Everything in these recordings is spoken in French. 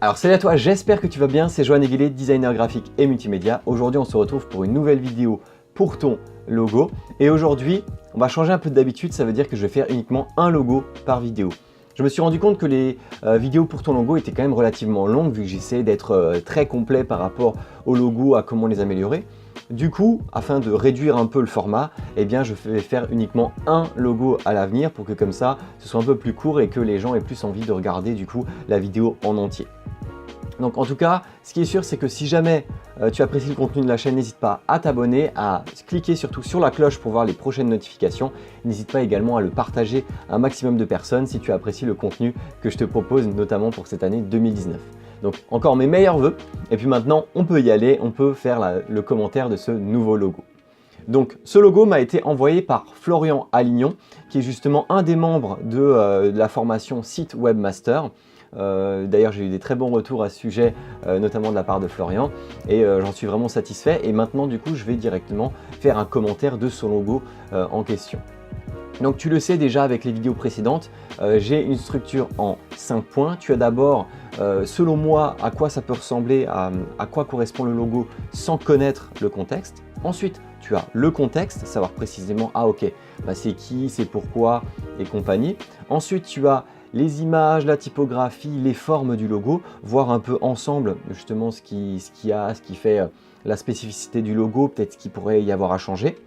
Alors salut à toi, j'espère que tu vas bien, c'est Johan Eguillet, designer graphique et multimédia. Aujourd'hui on se retrouve pour une nouvelle vidéo pour ton logo. Et aujourd'hui, on va changer un peu d'habitude, ça veut dire que je vais faire uniquement un logo par vidéo. Je me suis rendu compte que les vidéos pour ton logo étaient quand même relativement longues, vu que j'essaie d'être très complet par rapport au logo, à comment les améliorer. Du coup, afin de réduire un peu le format, eh bien, je vais faire uniquement un logo à l'avenir pour que comme ça, ce soit un peu plus court et que les gens aient plus envie de regarder du coup la vidéo en entier. Donc en tout cas, ce qui est sûr, c'est que si jamais tu apprécies le contenu de la chaîne, n'hésite pas à t'abonner, à cliquer surtout sur la cloche pour voir les prochaines notifications. N'hésite pas également à le partager à un maximum de personnes si tu apprécies le contenu que je te propose, notamment pour cette année 2019. Donc encore mes meilleurs vœux. Et puis maintenant, on peut y aller, on peut faire le commentaire de ce nouveau logo. Donc ce logo m'a été envoyé par Florian Alignon, qui est justement un des membres de la formation Site Webmaster. D'ailleurs, j'ai eu des très bons retours à ce sujet, notamment de la part de Florian, et j'en suis vraiment satisfait. Et maintenant, du coup, je vais directement faire un commentaire de son logo en question. Donc tu le sais déjà avec les vidéos précédentes, j'ai une structure en 5 points. Tu as d'abord, selon moi, à quoi ça peut ressembler, à quoi correspond le logo sans connaître le contexte. Ensuite, tu as le contexte, savoir précisément, ah ok, bah, c'est qui, c'est pourquoi et compagnie. Ensuite, tu as les images, la typographie, les formes du logo, voir un peu ensemble justement ce qui fait la spécificité du logo, peut-être ce qu'il pourrait y avoir à changer.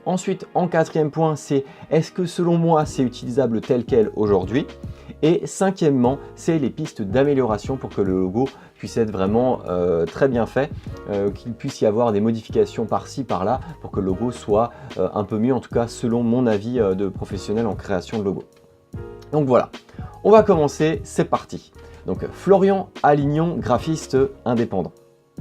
Ensuite, en quatrième point, c'est est-ce que selon moi c'est utilisable tel quel aujourd'hui? Et cinquièmement, c'est les pistes d'amélioration pour que le logo puisse être vraiment très bien fait, qu'il puisse y avoir des modifications par-ci, par-là, pour que le logo soit un peu mieux, en tout cas selon mon avis de professionnel en création de logo. Donc voilà, on va commencer, c'est parti. Donc Florian Alignon, graphiste indépendant.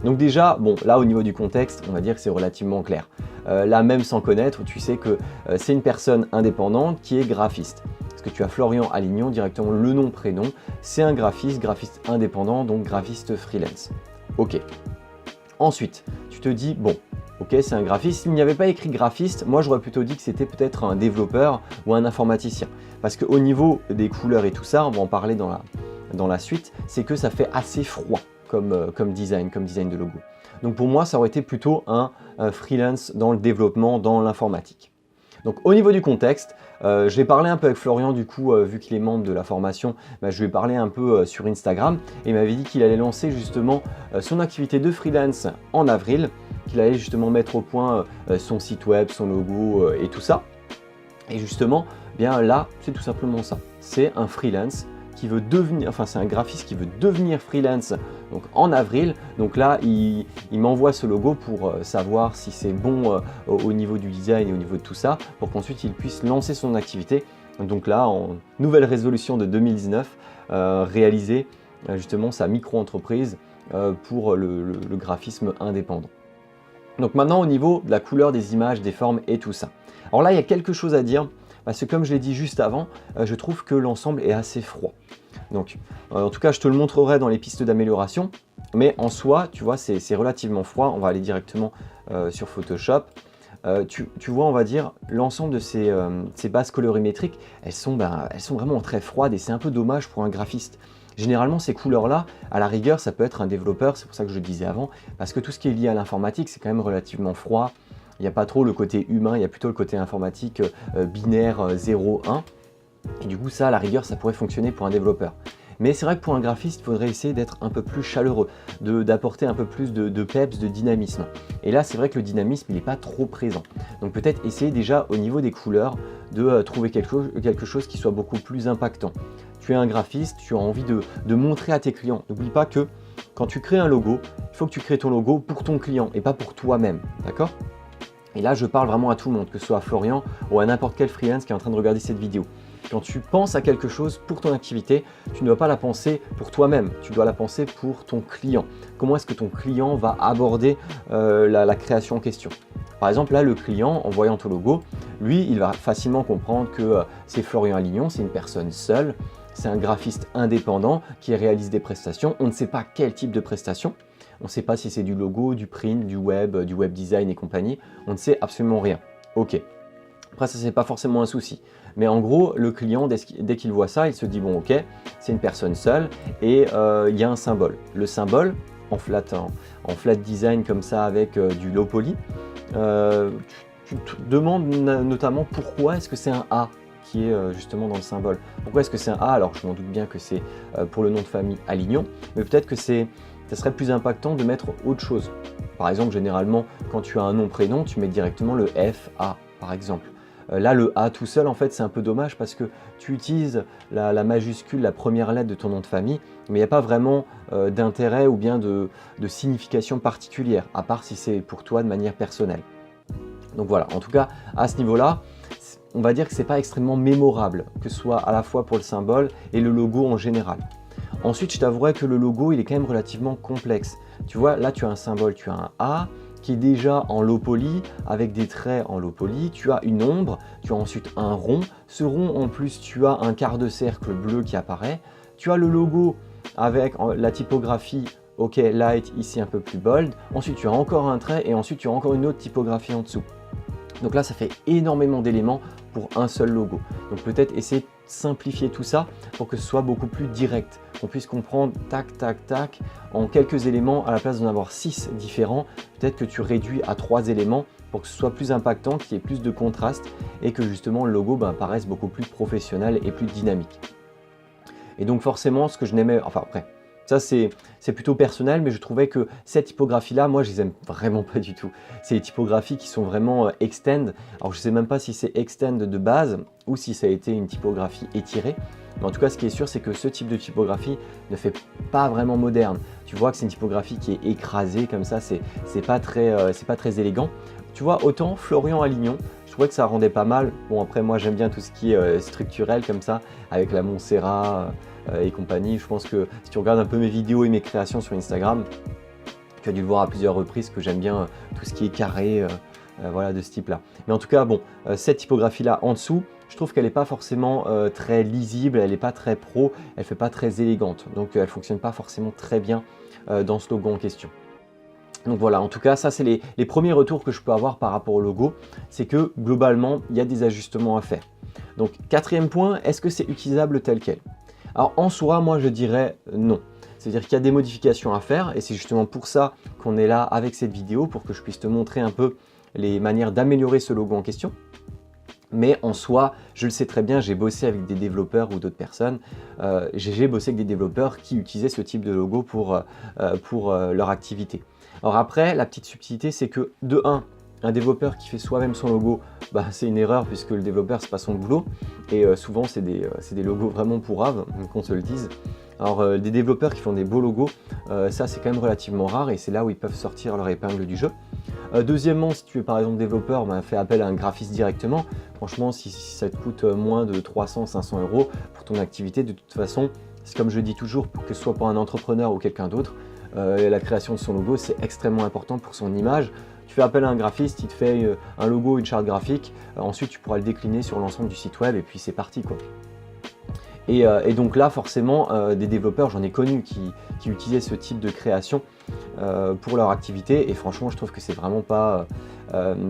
Donc déjà, bon, là au niveau du contexte, on va dire que c'est relativement clair. Là même sans connaître, tu sais que c'est une personne indépendante qui est graphiste. Parce que tu as Florian Alignon, directement le nom, prénom, c'est un graphiste indépendant, donc graphiste freelance. Ok. Ensuite, tu te dis, bon, ok, c'est un graphiste. S'il n'y avait pas écrit graphiste, moi j'aurais plutôt dit que c'était peut-être un développeur ou un informaticien. Parce qu'au niveau des couleurs et tout ça, on va en parler dans la suite, c'est que ça fait assez froid comme design de logo. Donc pour moi, ça aurait été plutôt un freelance dans le développement, dans l'informatique. Donc au niveau du contexte, je vais parler un peu avec Florian du coup, vu qu'il est membre de la formation, je lui ai parlé un peu sur Instagram et il m'avait dit qu'il allait lancer justement son activité de freelance en avril, qu'il allait justement mettre au point son site web, son logo et tout ça. Et justement, bien là, c'est tout simplement ça. C'est un freelance qui veut devenir, enfin c'est un graphiste qui veut devenir freelance donc en avril. Donc là, il m'envoie ce logo pour savoir si c'est bon au niveau du design et au niveau de tout ça, pour qu'ensuite il puisse lancer son activité. Donc là, en nouvelle résolution de 2019, réaliser justement sa micro-entreprise pour le graphisme indépendant. Donc maintenant, au niveau de la couleur des images, des formes et tout ça. Alors là, il y a quelque chose à dire. Parce que comme je l'ai dit juste avant, je trouve que l'ensemble est assez froid. Donc, en tout cas, je te le montrerai dans les pistes d'amélioration. Mais en soi, tu vois, c'est relativement froid. On va aller directement sur Photoshop. Tu vois, on va dire, l'ensemble de ces bases colorimétriques, elles sont vraiment très froides et c'est un peu dommage pour un graphiste. Généralement, ces couleurs-là, à la rigueur, ça peut être un développeur, c'est pour ça que je le disais avant, parce que tout ce qui est lié à l'informatique, c'est quand même relativement froid. Il n'y a pas trop le côté humain, il y a plutôt le côté informatique binaire 0-1. Et du coup, ça, à la rigueur, ça pourrait fonctionner pour un développeur. Mais c'est vrai que pour un graphiste, il faudrait essayer d'être un peu plus chaleureux, d'apporter un peu plus de peps, de dynamisme. Et là, c'est vrai que le dynamisme, il n'est pas trop présent. Donc peut-être essayer déjà au niveau des couleurs de trouver quelque chose qui soit beaucoup plus impactant. Tu es un graphiste, tu as envie de montrer à tes clients. N'oublie pas que quand tu crées un logo, il faut que tu crées ton logo pour ton client et pas pour toi-même. D'accord ? Et là, je parle vraiment à tout le monde, que ce soit à Florian ou à n'importe quel freelance qui est en train de regarder cette vidéo. Quand tu penses à quelque chose pour ton activité, tu ne dois pas la penser pour toi-même, tu dois la penser pour ton client. Comment est-ce que ton client va aborder la création en question? Par exemple, là, le client, en voyant ton logo, lui, il va facilement comprendre que c'est Florian Alignon, c'est une personne seule, c'est un graphiste indépendant qui réalise des prestations. On ne sait pas quel type de prestations. On ne sait pas si c'est du logo, du print, du web design et compagnie. On ne sait absolument rien. Ok. Après ça, c'est pas forcément un souci. Mais en gros, le client, dès qu'il voit ça, il se dit bon ok, c'est une personne seule et il y a un symbole. Le symbole, en flat design comme ça avec du low poly, tu te demandes notamment pourquoi est-ce que c'est un A qui est justement dans le symbole. Pourquoi est-ce que c'est un A? Alors je m'en doute bien que c'est pour le nom de famille Alignon, mais peut-être que ça serait plus impactant de mettre autre chose. Par exemple, généralement, quand tu as un nom-prénom, tu mets directement le F-A, par exemple. Là, le A tout seul, en fait, c'est un peu dommage parce que tu utilises la majuscule, la première lettre de ton nom de famille, mais il n'y a pas vraiment d'intérêt ou bien de signification particulière, à part si c'est pour toi de manière personnelle. Donc voilà, en tout cas, à ce niveau-là, on va dire que ce n'est pas extrêmement mémorable, que ce soit à la fois pour le symbole et le logo en général. Ensuite, je t'avouerai que le logo, il est quand même relativement complexe. Tu vois, là, tu as un symbole, tu as un A, qui est déjà en low poly, avec des traits en low poly, tu as une ombre, tu as ensuite un rond, ce rond en plus tu as un quart de cercle bleu qui apparaît, tu as le logo avec la typographie OK light ici un peu plus bold, ensuite tu as encore un trait et ensuite tu as encore une autre typographie en dessous. Donc là ça fait énormément d'éléments pour un seul logo, donc peut-être essayer de simplifier tout ça pour que ce soit beaucoup plus direct, qu'on puisse comprendre tac tac tac en quelques éléments à la place d'en avoir 6 différents. Peut-être que tu réduis à 3 éléments pour que ce soit plus impactant, qu'il y ait plus de contraste et que justement le logo paraisse beaucoup plus professionnel et plus dynamique. Et donc forcément ce que je n'aimais, enfin après ça c'est plutôt personnel, mais je trouvais que cette typographie là, moi je les aime vraiment pas du tout. C'est des typographies qui sont vraiment extend. Alors je sais même pas si c'est extend de base ou si ça a été une typographie étirée. Mais en tout cas ce qui est sûr c'est que ce type de typographie ne fait pas vraiment moderne. Tu vois que c'est une typographie qui est écrasée comme ça, c'est pas très élégant. Tu vois, autant Florian Alignon, je trouvais que ça rendait pas mal. Bon après moi j'aime bien tout ce qui est structurel comme ça, avec la Montserrat et compagnie. Je pense que si tu regardes un peu mes vidéos et mes créations sur Instagram, tu as dû le voir à plusieurs reprises que j'aime bien tout ce qui est carré, voilà, de ce type-là. Mais en tout cas, bon, cette typographie-là en dessous, je trouve qu'elle n'est pas forcément très lisible, elle n'est pas très pro, elle ne fait pas très élégante. Donc elle ne fonctionne pas forcément très bien dans ce logo en question. Donc voilà, en tout cas, ça c'est les premiers retours que je peux avoir par rapport au logo, c'est que globalement, il y a des ajustements à faire. Donc quatrième point, est-ce que c'est utilisable tel quel? Alors en soi, moi je dirais non. C'est-à-dire qu'il y a des modifications à faire et c'est justement pour ça qu'on est là avec cette vidéo, pour que je puisse te montrer un peu les manières d'améliorer ce logo en question. Mais en soi, je le sais très bien, j'ai bossé avec des développeurs ou d'autres personnes, j'ai bossé avec des développeurs qui utilisaient ce type de logo pour leur activité. Alors après, la petite subtilité, c'est que de 1, un développeur qui fait soi-même son logo, c'est une erreur puisque le développeur, c'est pas son boulot. Et souvent, c'est des logos vraiment pourraves, qu'on se le dise. Alors, des développeurs qui font des beaux logos, ça, c'est quand même relativement rare et c'est là où ils peuvent sortir leur épingle du jeu. Deuxièmement, si tu es par exemple développeur, fais appel à un graphiste directement. Franchement, si ça te coûte moins de 300-500 € pour ton activité, de toute façon, c'est comme je dis toujours, que ce soit pour un entrepreneur ou quelqu'un d'autre, la création de son logo, c'est extrêmement important pour son image. Tu fais appel à un graphiste, il te fait un logo, une charte graphique, ensuite tu pourras le décliner sur l'ensemble du site web et puis c'est parti quoi. Et donc là forcément des développeurs, j'en ai connu qui utilisaient ce type de création pour leur activité et franchement je trouve que c'est vraiment pas,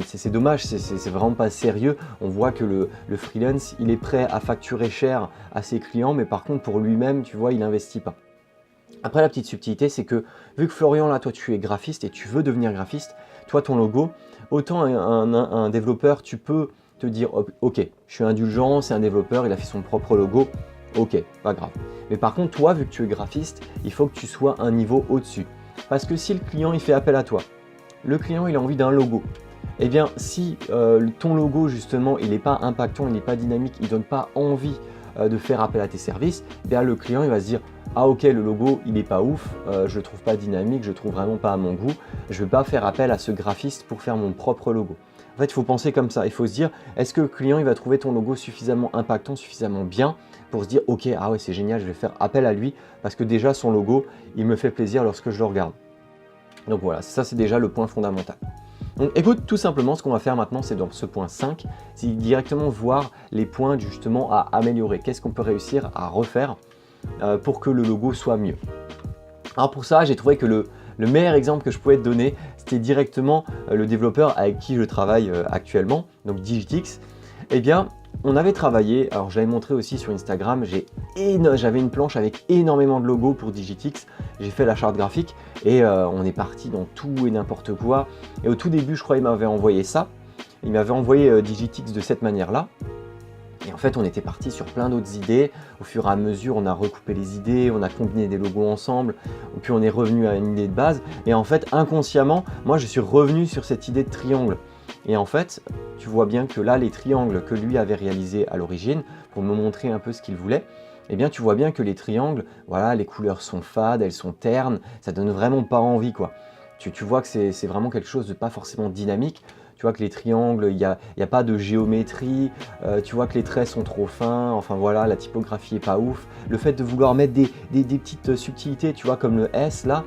c'est dommage, c'est vraiment pas sérieux. On voit que le freelance il est prêt à facturer cher à ses clients, mais par contre pour lui-même tu vois il n'investit pas. Après la petite subtilité c'est que vu que Florian là toi tu es graphiste et tu veux devenir graphiste, toi ton logo, autant un développeur tu peux te dire ok je suis indulgent, c'est un développeur, il a fait son propre logo, ok pas grave. Mais par contre toi vu que tu es graphiste, il faut que tu sois un niveau au-dessus. Parce que si le client il fait appel à toi, le client il a envie d'un logo, et bien si ton logo justement il n'est pas impactant, il n'est pas dynamique, il ne donne pas envie de faire appel à tes services, bien le client il va se dire ah ok le logo il n'est pas ouf, je le trouve pas dynamique, je le trouve vraiment pas à mon goût, je ne vais pas faire appel à ce graphiste pour faire mon propre logo. En fait il faut penser comme ça, il faut se dire est-ce que le client il va trouver ton logo suffisamment impactant, suffisamment bien pour se dire ok ah ouais c'est génial, je vais faire appel à lui parce que déjà son logo il me fait plaisir lorsque je le regarde. Donc voilà, ça c'est déjà le point fondamental. Donc écoute, tout simplement ce qu'on va faire maintenant c'est dans ce point 5, c'est directement voir les points justement à améliorer, qu'est-ce qu'on peut réussir à refaire pour que le logo soit mieux. Alors pour ça j'ai trouvé que le meilleur exemple que je pouvais te donner c'était directement le développeur avec qui je travaille actuellement, donc Digitix. Eh bien, on avait travaillé, alors je l'avais montré aussi sur Instagram, j'avais une planche avec énormément de logos pour Digitix, j'ai fait la charte graphique et on est parti dans tout et n'importe quoi. Et au tout début, je crois qu'il m'avait envoyé ça, il m'avait envoyé Digitix de cette manière-là. Et en fait, on était parti sur plein d'autres idées. Au fur et à mesure, on a recoupé les idées, on a combiné des logos ensemble, et puis on est revenu à une idée de base. Et en fait, inconsciemment, moi, je suis revenu sur cette idée de triangle. Et en fait, tu vois bien que là, les triangles que lui avait réalisés à l'origine, pour me montrer un peu ce qu'il voulait, eh bien, tu vois bien que les triangles, voilà, les couleurs sont fades, elles sont ternes, ça donne vraiment pas envie, quoi. Tu vois que c'est vraiment quelque chose de pas forcément dynamique. Tu vois que les triangles, il n'y a pas de géométrie, tu vois que les traits sont trop fins, enfin voilà, la typographie est pas ouf. Le fait de vouloir mettre des petites subtilités, tu vois, comme le S là,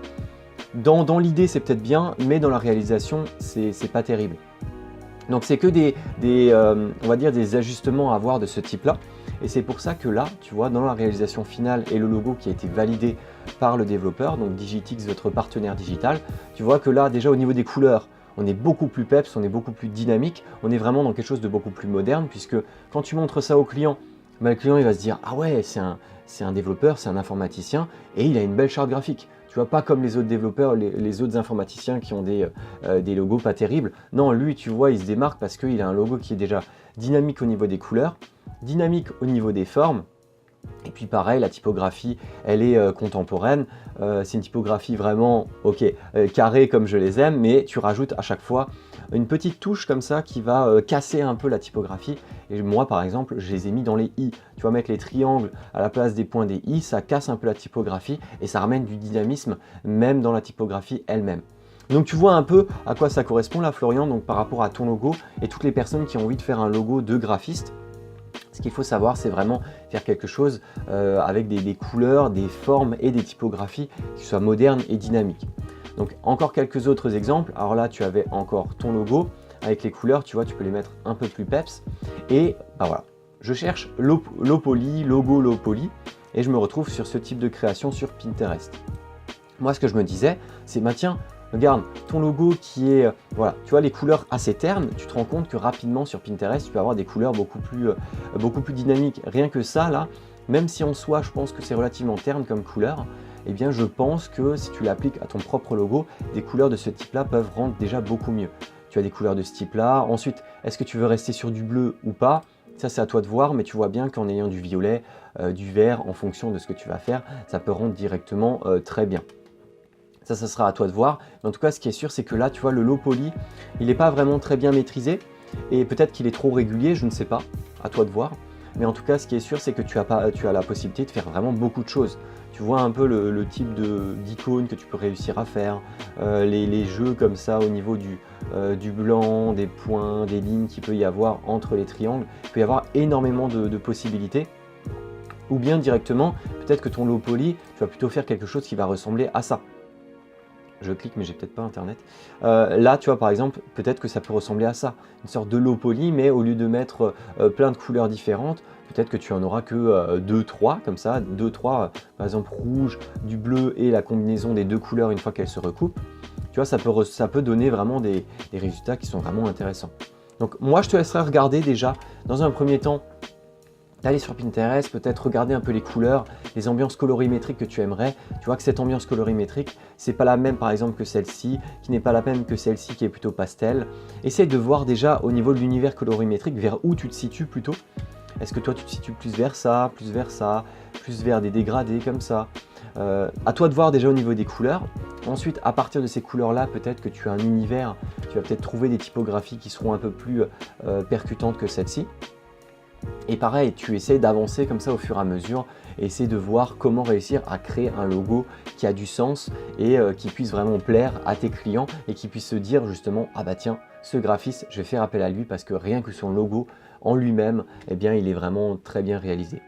dans l'idée c'est peut-être bien, mais dans la réalisation, c'est pas terrible. Donc c'est que on va dire des ajustements à avoir de ce type-là. Et c'est pour ça que là, tu vois, dans la réalisation finale et le logo qui a été validé par le développeur, donc Digitix, votre partenaire digital, tu vois que là, déjà au niveau des couleurs, on est beaucoup plus peps, on est beaucoup plus dynamique, on est vraiment dans quelque chose de beaucoup plus moderne, puisque quand tu montres ça au client, bah, le client il va se dire « Ah ouais, c'est un développeur, c'est un informaticien, et il a une belle charte graphique ». Tu vois, pas comme les autres développeurs, les autres informaticiens qui ont des logos pas terribles. Non, lui, tu vois, il se démarque parce qu'il a un logo qui est déjà dynamique au niveau des couleurs, dynamique au niveau des formes. Et puis pareil, la typographie, elle est contemporaine. C'est une typographie vraiment, ok, carrée comme je les aime, mais tu rajoutes à chaque fois une petite touche comme ça qui va casser un peu la typographie. Et moi, par exemple, je les ai mis dans les i. Tu vois, mettre les triangles à la place des points des i, ça casse un peu la typographie et ça ramène du dynamisme, même dans la typographie elle-même. Donc tu vois un peu à quoi ça correspond là, Florian, donc par rapport à ton logo et toutes les personnes qui ont envie de faire un logo de graphiste. Ce qu'il faut savoir, c'est vraiment faire quelque chose avec des couleurs, des formes et des typographies qui soient modernes et dynamiques. Donc encore quelques autres exemples. Alors là, tu avais encore ton logo avec les couleurs, tu vois, tu peux les mettre un peu plus peps. Et bah voilà, je cherche low poly, logo low poly, et je me retrouve sur ce type de création sur Pinterest. Moi, ce que je me disais, c'est bah tiens, regarde, ton logo qui est, voilà, tu vois les couleurs assez ternes, tu te rends compte que rapidement sur Pinterest, tu peux avoir des couleurs beaucoup plus dynamiques. Rien que ça, là, même si en soi, je pense que c'est relativement terne comme couleur, eh bien, je pense que si tu l'appliques à ton propre logo, des couleurs de ce type-là peuvent rendre déjà beaucoup mieux. Tu as des couleurs de ce type-là. Ensuite, est-ce que tu veux rester sur du bleu ou pas? Ça, c'est à toi de voir, mais tu vois bien qu'en ayant du violet, du vert, en fonction de ce que tu vas faire, ça peut rendre directement très bien. Ça sera à toi de voir. Mais en tout cas, ce qui est sûr, c'est que là, tu vois, le low poly, il n'est pas vraiment très bien maîtrisé. Et peut-être qu'il est trop régulier, je ne sais pas. À toi de voir. Mais en tout cas, ce qui est sûr, c'est que tu as la possibilité de faire vraiment beaucoup de choses. Tu vois un peu le type d'icônes que tu peux réussir à faire. Les jeux comme ça au niveau du blanc, des points, des lignes qu'il peut y avoir entre les triangles. Il peut y avoir énormément de possibilités. Ou bien directement, peut-être que ton low poly, tu vas plutôt faire quelque chose qui va ressembler à ça. Je clique mais j'ai peut-être pas internet. Là tu vois par exemple peut-être que ça peut ressembler à ça, une sorte de low poly, mais au lieu de mettre plein de couleurs différentes, peut-être que tu en auras que 2-3 comme ça, 2-3 par exemple rouge, du bleu et la combinaison des deux couleurs une fois qu'elles se recoupent. Tu vois ça peut donner vraiment des résultats qui sont vraiment intéressants. Donc moi je te laisserai regarder déjà dans un premier temps, d'aller sur Pinterest, peut-être regarder un peu les couleurs, les ambiances colorimétriques que tu aimerais. Tu vois que cette ambiance colorimétrique, c'est pas la même par exemple que celle-ci, qui n'est pas la même que celle-ci qui est plutôt pastel. Essaye de voir déjà au niveau de l'univers colorimétrique vers où tu te situes plutôt. Est-ce que toi tu te situes plus vers ça, plus vers des dégradés comme ça. À toi de voir déjà au niveau des couleurs. Ensuite, à partir de ces couleurs-là, peut-être que tu as un univers, tu vas peut-être trouver des typographies qui seront un peu plus percutantes que celle-ci. Et pareil, tu essaies d'avancer comme ça au fur et à mesure et essayer de voir comment réussir à créer un logo qui a du sens et qui puisse vraiment plaire à tes clients et qui puisse se dire justement « Ah bah tiens, ce graphiste, je vais faire appel à lui parce que rien que son logo en lui-même, eh bien il est vraiment très bien réalisé ».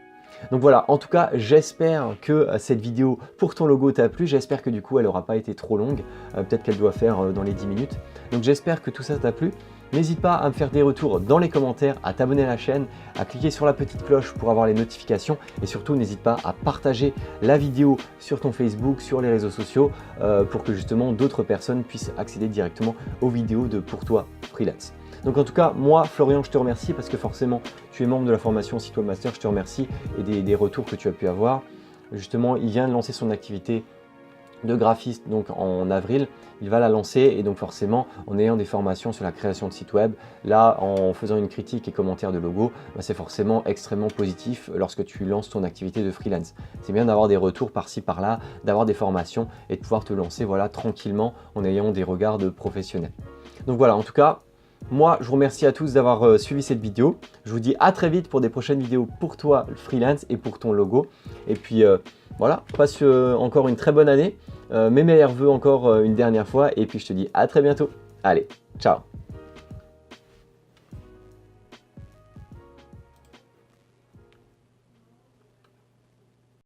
Donc voilà, en tout cas, j'espère que cette vidéo pour ton logo t'a plu. J'espère que du coup, elle n'aura pas été trop longue. Peut-être qu'elle doit faire dans les 10 minutes. Donc j'espère que tout ça t'a plu. N'hésite pas à me faire des retours dans les commentaires, à t'abonner à la chaîne, à cliquer sur la petite cloche pour avoir les notifications et surtout n'hésite pas à partager la vidéo sur ton Facebook, sur les réseaux sociaux pour que justement d'autres personnes puissent accéder directement aux vidéos de Pour toi Freelance. Donc en tout cas, moi, Florian, je te remercie parce que forcément, tu es membre de la formation Site Webmaster, je te remercie et des retours que tu as pu avoir. Justement, il vient de lancer son activité de graphiste donc en avril, il va la lancer et donc forcément en ayant des formations sur la création de sites web, là en faisant une critique et commentaire de logo, c'est forcément extrêmement positif lorsque tu lances ton activité de freelance. C'est bien d'avoir des retours par-ci par-là, d'avoir des formations et de pouvoir te lancer voilà tranquillement en ayant des regards de professionnels. Donc voilà, en tout cas, moi, je vous remercie à tous d'avoir suivi cette vidéo. Je vous dis à très vite pour des prochaines vidéos pour toi, le freelance et pour ton logo. Et puis voilà, passe encore une très bonne année. Mes meilleurs vœux encore une dernière fois. Et puis je te dis à très bientôt. Allez, ciao!